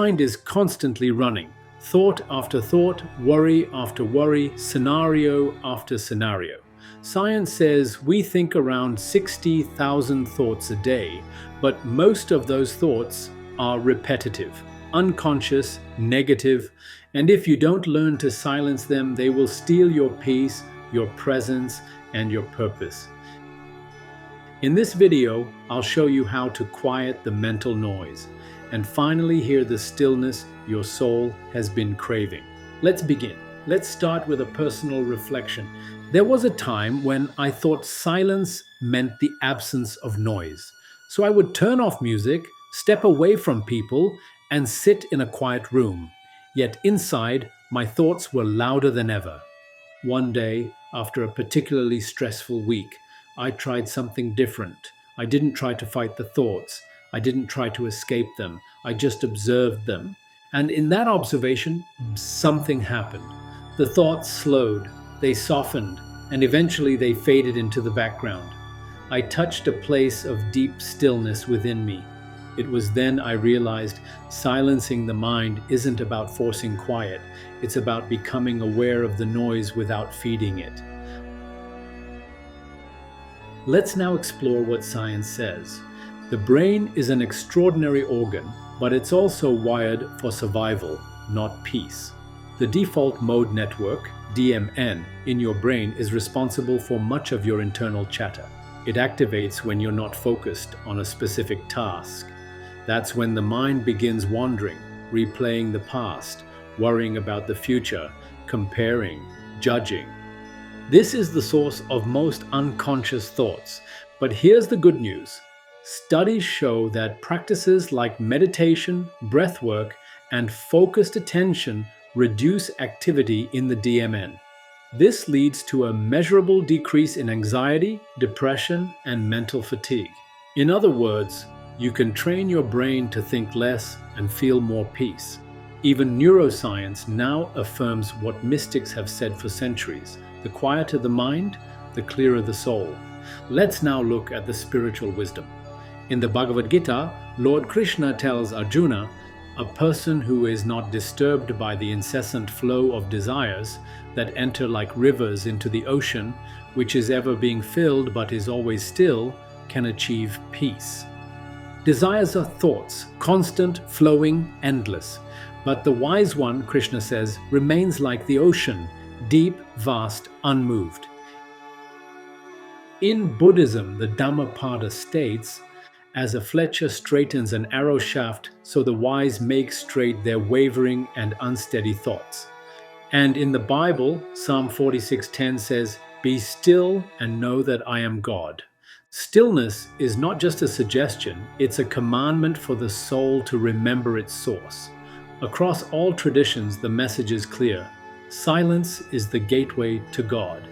mind is constantly running. Thought after thought, worry after worry, scenario after scenario. Science says we think around 60,000 thoughts a day, but most of those thoughts are repetitive, unconscious, negative, and if you don't learn to silence them, they will steal your peace, your presence, and your purpose. In this video, I'll show you how to quiet the mental noise and finally hear the stillness your soul has been craving. Let's begin. Let's start with a personal reflection. There was a time when I thought silence meant the absence of noise. So I would turn off music, step away from people, and sit in a quiet room. Yet inside, my thoughts were louder than ever. One day, after a particularly stressful week, I tried something different. I didn't try to fight the thoughts. I didn't try to escape them. I just observed them. And in that observation, something happened. The thoughts slowed, they softened, and eventually they faded into the background. I touched a place of deep stillness within me. It was then I realized silencing the mind isn't about forcing quiet. It's about becoming aware of the noise without feeding it. Let's now explore what science says. The brain is an extraordinary organ, but it's also wired for survival, not peace. The default mode network, DMN, in your brain is responsible for much of your internal chatter. It activates when you're not focused on a specific task. That's when the mind begins wandering, replaying the past, worrying about the future, comparing, judging. This is the source of most unconscious thoughts. But here's the good news. Studies show that practices like meditation, breath work, and focused attention reduce activity in the DMN. This leads to a measurable decrease in anxiety, depression, and mental fatigue. In other words, you can train your brain to think less and feel more peace. Even neuroscience now affirms what mystics have said for centuries. The quieter the mind, the clearer the soul. Let's now look at the spiritual wisdom. In the Bhagavad Gita, Lord Krishna tells Arjuna, a person who is not disturbed by the incessant flow of desires that enter like rivers into the ocean, which is ever being filled but is always still, can achieve peace. Desires are thoughts, constant, flowing, endless. But the wise one, Krishna says, remains like the ocean, deep, vast, unmoved. In Buddhism, the Dhammapada states, as a fletcher straightens an arrow shaft, so the wise make straight their wavering and unsteady thoughts. And in the Bible, Psalm 46:10 says, be still and know that I am God. Stillness is not just a suggestion, it's a commandment for the soul to remember its source. Across all traditions, the message is clear. Silence is the gateway to God.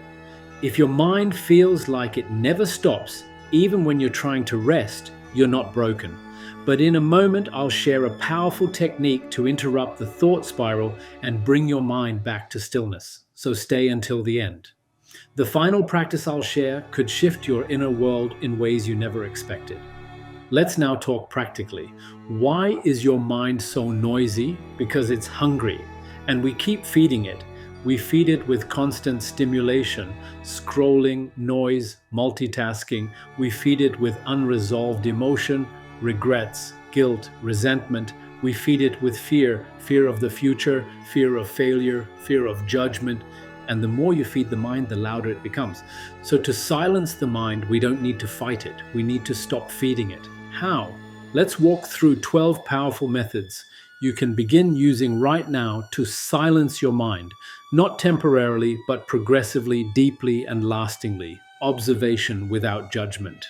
If your mind feels like it never stops, even when you're trying to rest, you're not broken. But in a moment, I'll share a powerful technique to interrupt the thought spiral and bring your mind back to stillness. So stay until the end. The final practice I'll share could shift your inner world in ways you never expected. Let's now talk practically. Why is your mind so noisy? Because it's hungry, and we keep feeding it. We feed it with constant stimulation, scrolling, noise, multitasking. We feed it with unresolved emotion, regrets, guilt, resentment. We feed it with fear, fear of the future, fear of failure, fear of judgment. And the more you feed the mind, the louder it becomes. So to silence the mind, we don't need to fight it. We need to stop feeding it. How? Let's walk through 12 powerful methods you can begin using right now to silence your mind, not temporarily, but progressively, deeply, and lastingly. Observation without judgment.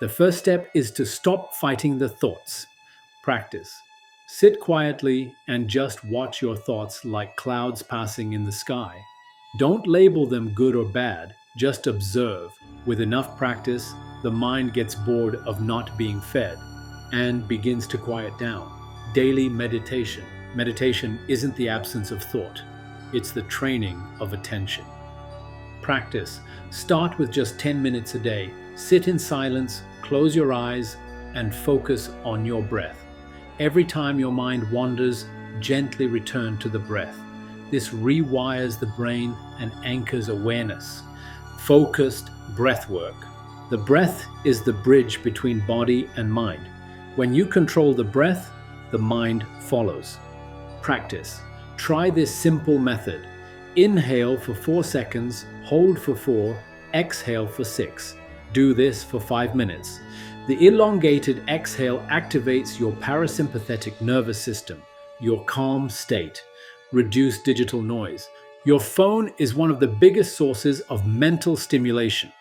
The first step is to stop fighting the thoughts. Practice. Sit quietly and just watch your thoughts like clouds passing in the sky. Don't label them good or bad, just observe. With enough practice, the mind gets bored of not being fed and begins to quiet down. Daily meditation. Meditation isn't the absence of thought. It's the training of attention. Practice. Start with just 10 minutes a day. Sit in silence, close your eyes, and focus on your breath. Every time your mind wanders, gently return to the breath. This rewires the brain and anchors awareness. Focused breath work. The breath is the bridge between body and mind. When you control the breath, the mind follows. Practice. Try this simple method. Inhale for 4 seconds, hold for 4, exhale for 6. Do this for 5 minutes. The elongated exhale activates your parasympathetic nervous system, your calm state. Reduce digital noise. Your phone is one of the biggest sources of mental stimulation.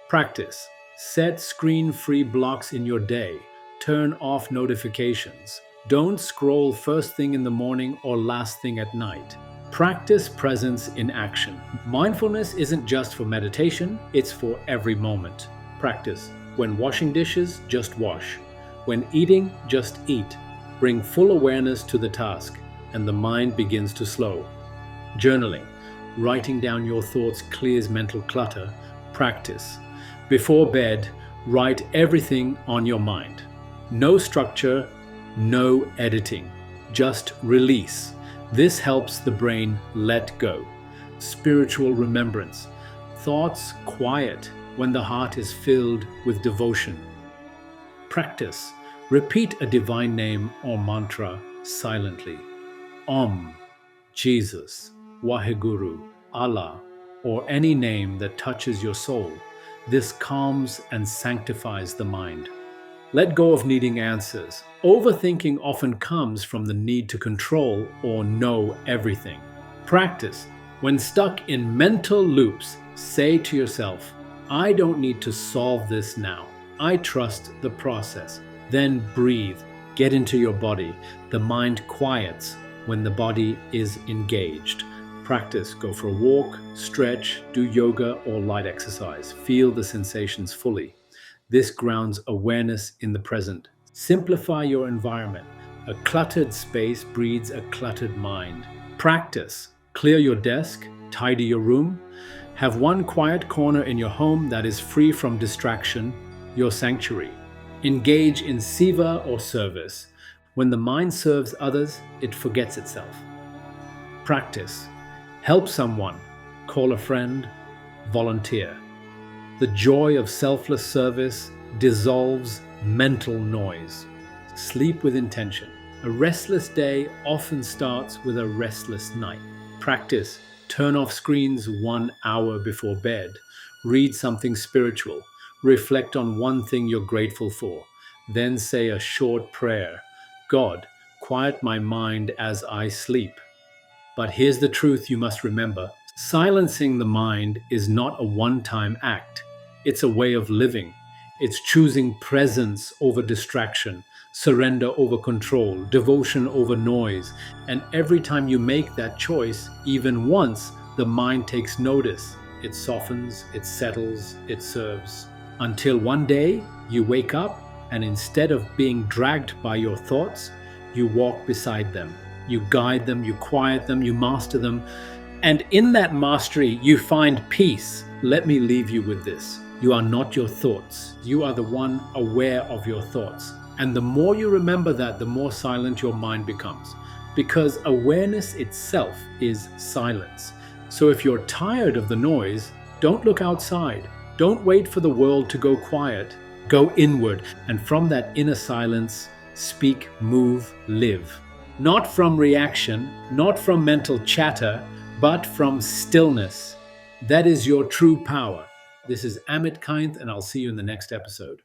Practice. Set screen-free blocks in your day. Turn off notifications. Don't scroll first thing in the morning or last thing at night. Practice presence in action. Mindfulness isn't just for meditation, it's for every moment. Practice. When washing dishes, just wash. When eating, just eat. Bring full awareness to the task, and the mind begins to slow. Journaling. Writing down your thoughts clears mental clutter. Practice. Before bed, write everything on your mind. No structure, no editing. Just release. This helps the brain let go. Spiritual remembrance. Thoughts quiet when the heart is filled with devotion. Practice. Repeat a divine name or mantra silently. Om, Jesus, Waheguru, Allah, or any name that touches your soul. This calms and sanctifies the mind. Let go of needing answers. Overthinking often comes from the need to control or know everything. Practice. When stuck in mental loops, say to yourself, I don't need to solve this now. I trust the process. Then breathe. Get into your body. The mind quiets when the body is engaged. Practice. Go for a walk, stretch, do yoga or light exercise. Feel the sensations fully. This grounds awareness in the present. Simplify your environment. A cluttered space breeds a cluttered mind. Practice. Clear your desk, tidy your room. Have one quiet corner in your home that is free from distraction, your sanctuary. Engage in seva or service. When the mind serves others, it forgets itself. Practice. Help someone. Call a friend. Volunteer. The joy of selfless service dissolves mental noise. Sleep with intention. A restless day often starts with a restless night. Practice. Turn off screens 1 hour before bed. Read something spiritual. Reflect on one thing you're grateful for. Then say a short prayer. God, quiet my mind as I sleep. But here's the truth you must remember. Silencing the mind is not a one-time act. It's a way of living. It's choosing presence over distraction, surrender over control, devotion over noise. And every time you make that choice, even once, the mind takes notice. It softens, it settles, it serves. Until one day, you wake up and instead of being dragged by your thoughts, you walk beside them. You guide them, you quiet them, you master them. And in that mastery, you find peace. Let me leave you with this. You are not your thoughts. You are the one aware of your thoughts. And the more you remember that, the more silent your mind becomes. Because awareness itself is silence. So if you're tired of the noise, don't look outside. Don't wait for the world to go quiet. Go inward. And from that inner silence, speak, move, live. Not from reaction, not from mental chatter, but from stillness. That is your true power. This is Amit Kainth, and I'll see you in the next episode.